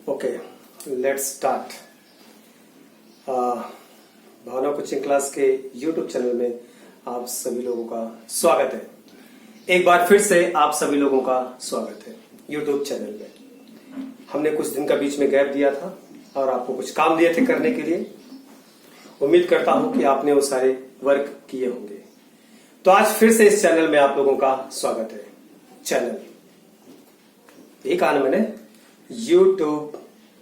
Okay, let's start. Bhavna coaching class के YouTube channel में आप सभी लोगों का स्वागत है। एक बार फिर से आप सभी लोगों का स्वागत है यूट्यूब चैनल में। हमने कुछ दिन का बीच में गैप दिया था और आपको कुछ काम दिए थे करने के लिए। उम्मीद करता हूं कि आपने वो सारे वर्क किए होंगे। तो आज फिर से इस चैनल में आप लोगों का स्वागत है। चैनल ये कहा ना मैंने, यूट्यूब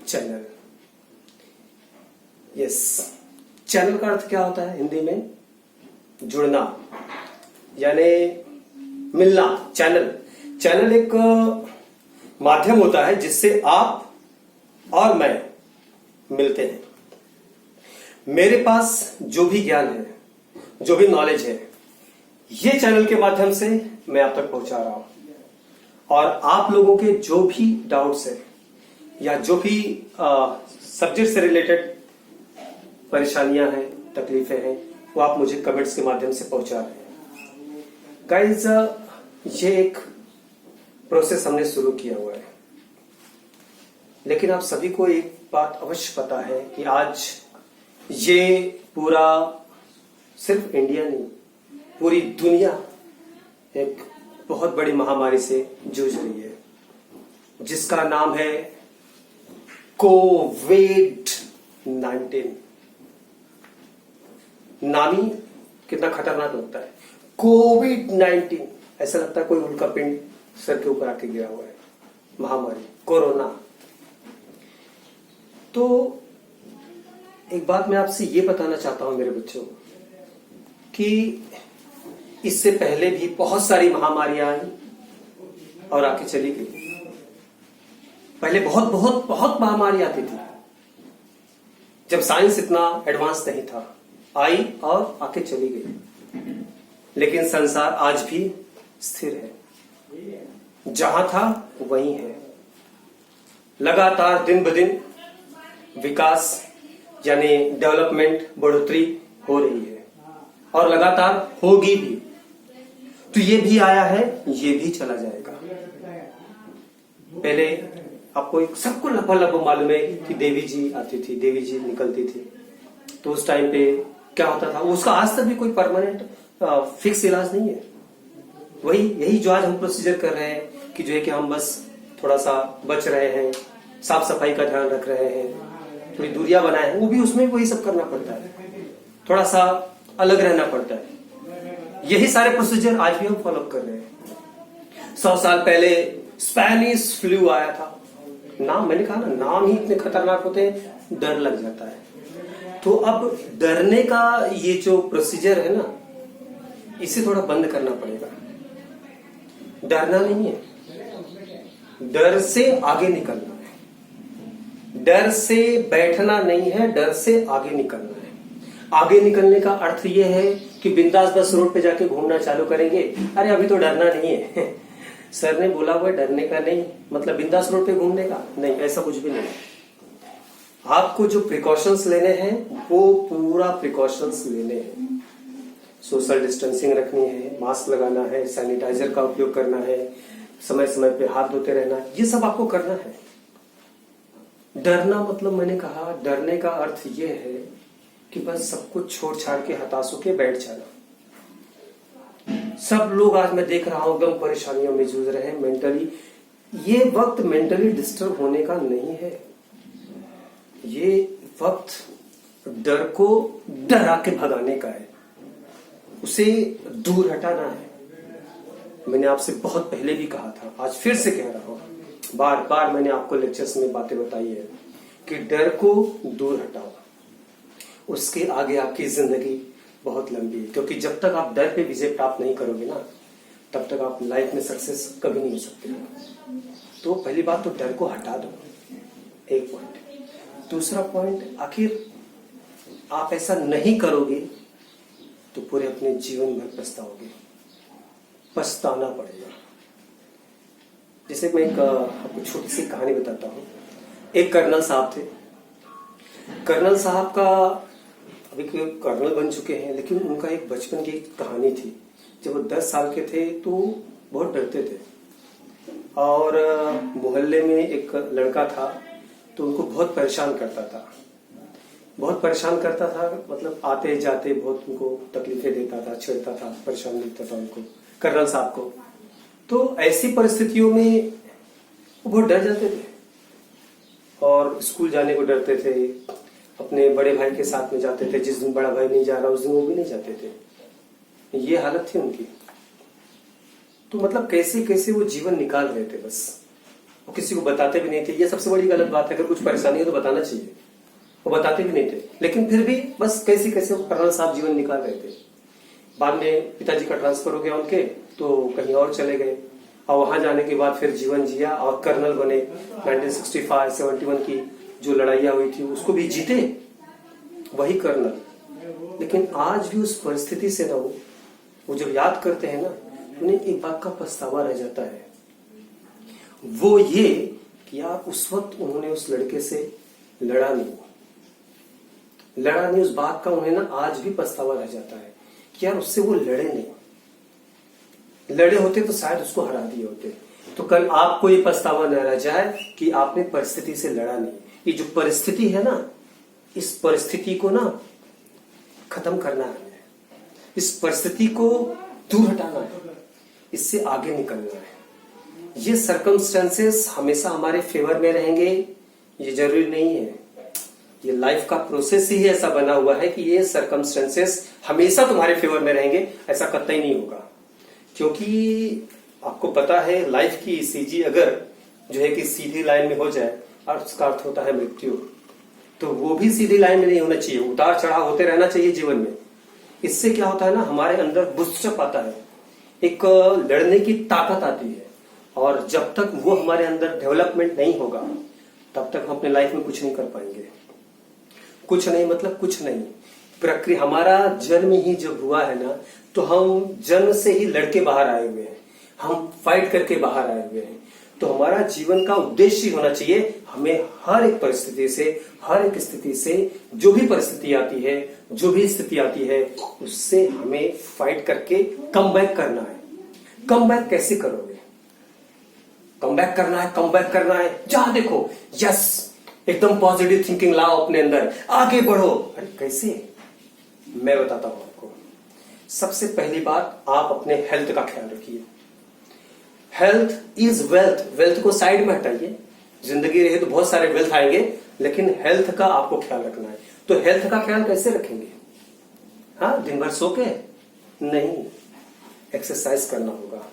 चैनल। यस, चैनल का अर्थ क्या होता है हिंदी में? जुड़ना यानी मिलना। चैनल एक माध्यम होता है जिससे आप और मैं मिलते हैं। मेरे पास जो भी ज्ञान है, जो भी नॉलेज है, ये चैनल के माध्यम से मैं आप तक पहुंचा रहा हूं। और आप लोगों के जो भी डाउट्स है या जो भी सब्जेक्ट से रिलेटेड परेशानियां हैं, तकलीफें हैं, वो आप मुझे कमेंट्स के माध्यम से पहुंचा रहे हैं। गाइस, ये एक प्रोसेस हमने शुरू किया हुआ है, लेकिन आप सभी को एक बात अवश्य पता है कि आज ये पूरा सिर्फ इंडिया नहीं, पूरी दुनिया एक बहुत बड़ी महामारी से जूझ रही है, जिसका नाम है कोविड-19। नाम ही कितना खतरनाक लगता है, कोविड-19। ऐसा लगता है कोई उल्का पिंड सर के ऊपर आके गिरा हुआ है। महामारी कोरोना। तो एक बात मैं आपसे ये बताना चाहता हूं मेरे बच्चों, कि इससे पहले भी बहुत सारी महामारियां आई और आके चली गई। पहले बहुत बहुत बहुत महामारी आती थी, जब साइंस इतना एडवांस नहीं था। आई और आके चली गई, लेकिन संसार आज भी स्थिर है। जहां था वहीं है। लगातार दिन ब दिन विकास यानी डेवलपमेंट, बढ़ोतरी हो रही है और लगातार होगी भी। तो ये भी आया है, ये भी चला जाएगा। पहले आपको सबको लपा मालूम है कि देवी जी आती थी, देवी जी निकलती थी। तो उस टाइम पे क्या होता था, उसका आज तक भी कोई परमानेंट फिक्स इलाज नहीं है। यही जो आज हम प्रोसीजर कर रहे हैं कि जो है कि हम बस थोड़ा सा बच रहे हैं, साफ सफाई का ध्यान रख रहे हैं, थोड़ी दूरियां बनाए हैं, वो भी उसमें वही सब करना पड़ता है। थोड़ा सा अलग रहना पड़ता है। यही सारे प्रोसीजर आज भी हम फॉलो कर रहे हैं। 100 साल पहले स्पेनिश फ्लू आया था। नाम, मैंने कहा ना, नाम ही इतने खतरनाक होते हैं, डर लग जाता है। तो अब डरने का ये जो प्रोसीजर है ना, इसे थोड़ा बंद करना पड़ेगा। डरना नहीं है, डर से आगे निकलना है। डर से बैठना नहीं है, डर से आगे निकलना है। आगे निकलने का अर्थ ये है कि बिंदास बस रोड पे जाके घूमना चालू करेंगे। अरे अभी तो डरना नहीं है सर ने बोला हुआ डरने का नहीं, मतलब बिंदास रोड पे घूमने का नहीं, ऐसा कुछ भी नहीं। आपको जो प्रिकॉशंस लेने हैं वो पूरा प्रिकॉशंस लेने हैं। सोशल डिस्टेंसिंग रखनी है, मास्क लगाना है, सैनिटाइजर का उपयोग करना है, समय समय पे हाथ धोते रहना है, ये सब आपको करना है। डरना मतलब, मैंने कहा, डरने का अर्थ ये है कि बस सब कुछ छोड़ छाड़ के हताश होके बैठ जाना। सब लोग आज मैं देख रहा हूं गम परेशानियों में जूझ रहे हैं मेंटली। ये वक्त मेंटली डिस्टर्ब होने का नहीं है, ये वक्त डर को डरा के भगाने का है, उसे दूर हटाना है। मैंने आपसे बहुत पहले भी कहा था, आज फिर से कह रहा हूं, बार बार मैंने आपको लेक्चर्स में बातें बताई है कि डर को दूर हटाओ। उसके आगे आपकी जिंदगी बहुत लंबी है, क्योंकि जब तक आप डर पे विजय प्राप्त नहीं करोगे ना, तब तक आप लाइफ में सक्सेस कभी नहीं हो सकते। तो पहली बात तो डर को हटा दो, एक पॉइंट। दूसरा पॉइंट, आखिर आप ऐसा नहीं करोगे तो पूरे अपने जीवन भर पछताओगे, पछताना पड़ेगा। जैसे मैं एक आपको छोटी सी कहानी बताता हूँ। एक कर्नल साहब थे। कर्नल साहब का अभी कर्नल बन चुके हैं, लेकिन उनका एक बचपन की कहानी थी। जब वो 10 साल के थे तो बहुत डरते थे और मोहल्ले में एक लड़का था तो उनको बहुत परेशान करता था, बहुत परेशान करता था। मतलब आते जाते बहुत उनको तकलीफें देता था, छेड़ता था, परेशान देता था उनको, कर्नल साहब को। तो ऐसी परिस्थितियों में वो बहुत डर जाते थे और स्कूल जाने को डरते थे। अपने बड़े भाई के साथ में जाते थे, जिस दिन बड़ा भाई नहीं जा रहा उस दिन वो भी नहीं जाते थे। ये हालत थी उनकी। तो मतलब कैसे कैसे वो जीवन निकाल रहे थे, बस वो किसी को बताते भी नहीं थे। ये सबसे बड़ी गलत बात है, अगर कुछ परेशानी है तो बताना चाहिए। वो बताते भी नहीं थे, लेकिन फिर भी बस कैसे कैसे कर्नल साहब जीवन निकाल रहे थे। बाद में पिताजी का ट्रांसफर हो गया उनके, तो कहीं और चले गए और वहां जाने के बाद फिर जीवन जिया और कर्नल बने। 1965-71 की जो लड़ाइयां हुई थी उसको भी जीते वही कर्नल। लेकिन आज भी उस परिस्थिति से ना वो जब याद करते हैं ना, उन्हें एक बात का पछतावा रह जाता है, वो ये कि यार उस वक्त उन्होंने उस लड़के से लड़ा नहीं। उस बात का उन्हें ना आज भी पछतावा रह जाता है कि यार उससे वो लड़े नहीं, लड़े होते तो शायद उसको हरा दिए होते। तो कल आपको ये पछतावा न रह जाए कि आपने परिस्थिति से लड़ा नहीं। ये जो परिस्थिति है ना, इस परिस्थिति को ना खत्म करना है, इस परिस्थिति को दूर हटाना है, इससे आगे निकलना है। ये सर्कमस्टेंसेस हमेशा हमारे फेवर में रहेंगे ये जरूरी नहीं है। ये लाइफ का प्रोसेस ही ऐसा बना हुआ है कि ये सर्कमस्टेंसेस हमेशा तुम्हारे फेवर में रहेंगे, ऐसा कतई नहीं होगा। क्योंकि आपको पता है लाइफ की ईसीजी अगर जो है कि सीधी लाइन में हो जाए और उसका अर्थ होता है मृत्यु, तो वो भी सीधी लाइन में नहीं होना चाहिए, उतार चढ़ाव होते रहना चाहिए जीवन में। इससे क्या होता है ना, हमारे अंदर बूस्टअप आता है, एक लड़ने की ताकत आती है। और जब तक वो हमारे अंदर डेवलपमेंट नहीं होगा तब तक हम अपने लाइफ में कुछ नहीं कर पाएंगे। कुछ नहीं मतलब कुछ नहीं। प्रक्रिया, हमारा जन्म ही जब हुआ है ना, तो हम जन्म से ही लड़के बाहर आए हुए हैं, हम फाइट करके बाहर आए हुए हैं। तो हमारा जीवन का उद्देश्य होना चाहिए, हमें हर एक परिस्थिति से, हर एक स्थिति से, जो भी परिस्थिति आती है, जो भी स्थिति आती है, उससे हमें फाइट करके कम बैक करना है। कम बैक कैसे करोगे? कम बैक करना है जहां देखो यस, एकदम पॉजिटिव थिंकिंग लाओ अपने अंदर, आगे बढ़ो। अरे कैसे? मैं बताता हूं आपको। सबसे पहली बात, आप अपने हेल्थ का ख्याल रखिए। Health is wealth. वेल्थ को साइड में हटाइए। जिंदगी रहे तो बहुत सारे वेल्थ आएंगे, लेकिन हेल्थ का आपको ख्याल रखना है। तो हेल्थ का ख्याल कैसे रखेंगे? हाँ, दिन भर सो के नहीं, एक्सरसाइज करना होगा,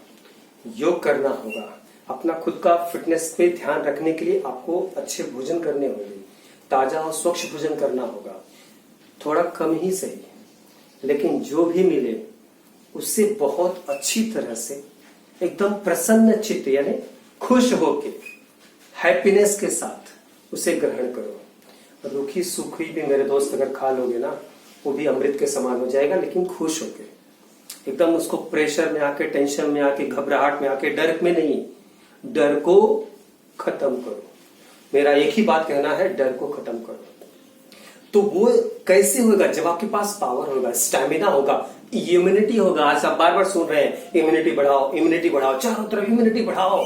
योग करना होगा। अपना खुद का फिटनेस पे ध्यान रखने के लिए आपको अच्छे भोजन करने होंगे, ताजा और स्वच्छ भोजन करना होगा। थोड़ा कम ही सही, लेकिन जो भी मिले उससे बहुत अच्छी तरह से एकदम प्रसन्न चित्त यानी खुश होके हैप्पीनेस के साथ उसे ग्रहण करो। रूखी सूखी भी मेरे दोस्त अगर खा लोगे ना, वो भी अमृत के समान हो जाएगा, लेकिन खुश होके, एकदम उसको प्रेशर में आके, टेंशन में आके, घबराहट में आके, डर में नहीं। डर को खत्म करो। मेरा एक ही बात कहना है, डर को खत्म करो। तो वो कैसे होगा? जब आपके पास पावर होगा, स्टैमिना होगा, इम्यूनिटी होगा। आज आप बार बार सुन रहे हैं इम्यूनिटी बढ़ाओ, इम्यूनिटी बढ़ाओ, चारों तरफ इम्यूनिटी बढ़ाओ,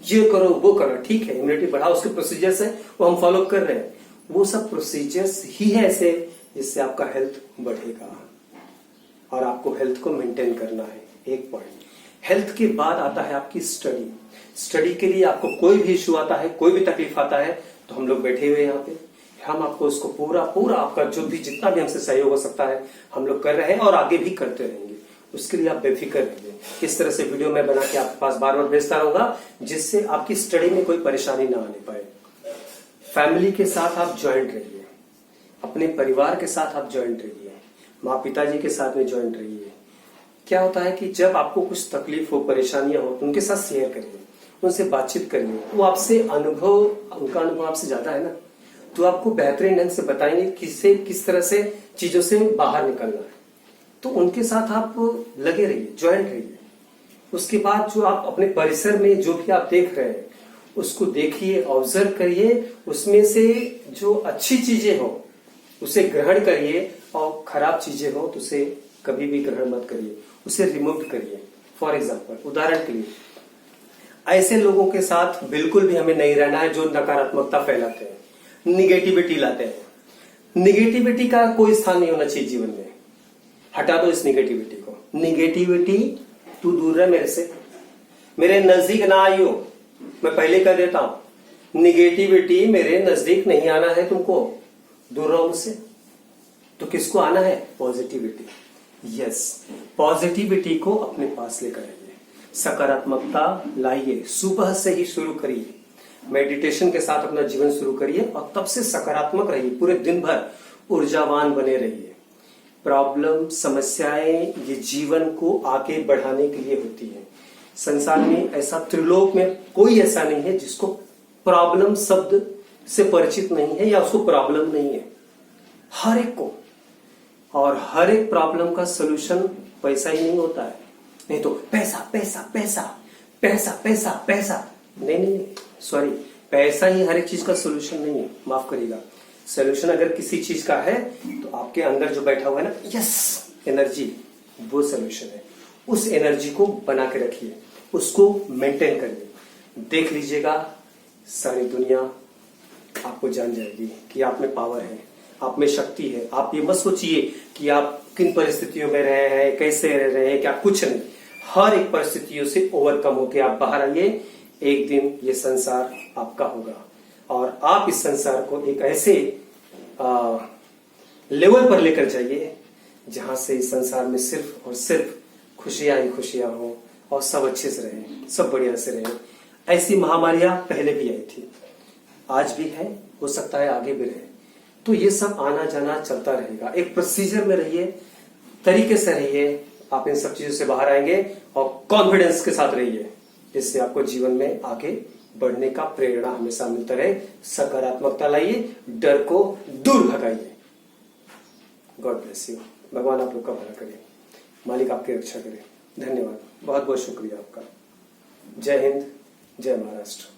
ये करो वो करो। ठीक है, इम्यूनिटी बढ़ाओ, उसके प्रोसीजर्स है वो हम फॉलो कर रहे हैं। वो सब प्रोसीजर्स ही है ऐसे जिससे आपका हेल्थ बढ़ेगा और आपको हेल्थ को मेंटेन करना है। एक पॉइंट। हेल्थ के बाद आता है आपकी स्टडी। स्टडी के लिए आपको कोई भी इश्यू आता है, कोई भी तकलीफ आता है, तो हम लोग बैठे हुए यहाँ पे, हम आपको उसको पूरा आपका जो भी जितना भी हमसे सहयोग हो सकता है हम लोग कर रहे हैं और आगे भी करते रहेंगे। उसके लिए आप बेफिक्र रहिए। इस तरह से वीडियो मैं बना के आपके पास बार बार भेजता रहूंगा, जिससे आपकी स्टडी में कोई परेशानी ना आने पाए। फैमिली के साथ आप ज्वाइंट रहिए, अपने परिवार के साथ आप ज्वाइंट रहिए, माँ पिताजी के साथ में ज्वाइंट रहिए। क्या होता है कि जब आपको कुछ तकलीफ हो, परेशानियां हो, उनके साथ शेयर करिए, उनसे बातचीत करिए। वो आपसे उनका अनुभव आपसे ज्यादा है ना, तो आपको बेहतरीन ढंग से बताएंगे किस तरह से चीजों से बाहर निकलना है। तो उनके साथ आप लगे रहिए, ज्वाइंट रहिए। उसके बाद जो आप अपने परिसर में जो भी आप देख रहे हैं उसको देखिए, ऑब्जर्व करिए, उसमें से जो अच्छी चीजें हो उसे ग्रहण करिए और खराब चीजें हो तो उसे कभी भी ग्रहण मत करिए, उसे रिमूव करिए। फॉर एग्जाम्पल, उदाहरण के लिए, ऐसे लोगों के साथ बिल्कुल भी हमें नहीं रहना है जो नकारात्मकता फैलाते हैं। निगेटिविटी लाते हैं। निगेटिविटी का कोई स्थान नहीं होना चाहिए जीवन में। हटा दो इस निगेटिविटी को। निगेटिविटी, तू दूर रह मेरे से, मेरे नजदीक ना आइयो। मैं पहले कर देता हूं, निगेटिविटी मेरे नजदीक नहीं आना है तुमको, दूर रहो मुझसे। तो किसको आना है? पॉजिटिविटी। यस, पॉजिटिविटी को अपने पास लेकर आइए, सकारात्मकता लाइए। सुबह से ही शुरू करिए, मेडिटेशन के साथ अपना जीवन शुरू करिए और तब से सकारात्मक रहिए। पूरे दिन भर ऊर्जावान बने रहिए। प्रॉब्लम, समस्याएं ये जीवन को आगे बढ़ाने के लिए होती है। संसार में ऐसा, त्रिलोक में कोई ऐसा नहीं है जिसको प्रॉब्लम शब्द से परिचित नहीं है या उसको प्रॉब्लम नहीं है। हर एक को, और हर एक प्रॉब्लम का सोल्यूशन पैसा ही नहीं होता है। नहीं तो पैसा पैसा पैसा पैसा पैसा पैसा, नहीं नहीं सॉरी, पैसा ही हर एक चीज का सोल्यूशन नहीं है, माफ करिएगा। सोल्यूशन अगर किसी चीज का है तो आपके अंदर जो बैठा हुआ है ना, यस, एनर्जी, वो सोल्यूशन है। उस एनर्जी को बना के रखिए, उसको मेंटेन करिए। देख लीजिएगा सारी दुनिया आपको जान जाएगी कि आप में पावर है, आप में शक्ति है। आप ये मत सोचिए कि आप किन परिस्थितियों में रहे हैं, कैसे रह रहे हैं, क्या, कुछ नहीं। हर एक परिस्थितियों से ओवरकम होके आप बाहर आइए। एक दिन ये संसार आपका होगा और आप इस संसार को एक ऐसे लेवल पर लेकर जाइए जहां से इस संसार में सिर्फ और सिर्फ खुशियां ही खुशियां हो और सब अच्छे से रहे, सब बढ़िया से रहे। ऐसी महामारियां पहले भी आई थी, आज भी है, हो सकता है आगे भी रहे। तो ये सब आना जाना चलता रहेगा। एक प्रोसीजर में रहिए, तरीके से रहिए, आप इन सब चीजों से बाहर आएंगे और कॉन्फिडेंस के साथ रहिए, जिससे आपको जीवन में आगे बढ़ने का प्रेरणा हमेशा मिलता रहे। सकारात्मकता लाइए, डर को दूर भगाइए। God bless you. भगवान आप लोग का भला करे, मालिक आपकी रक्षा करे। धन्यवाद, बहुत बहुत शुक्रिया आपका। जय हिंद, जय महाराष्ट्र।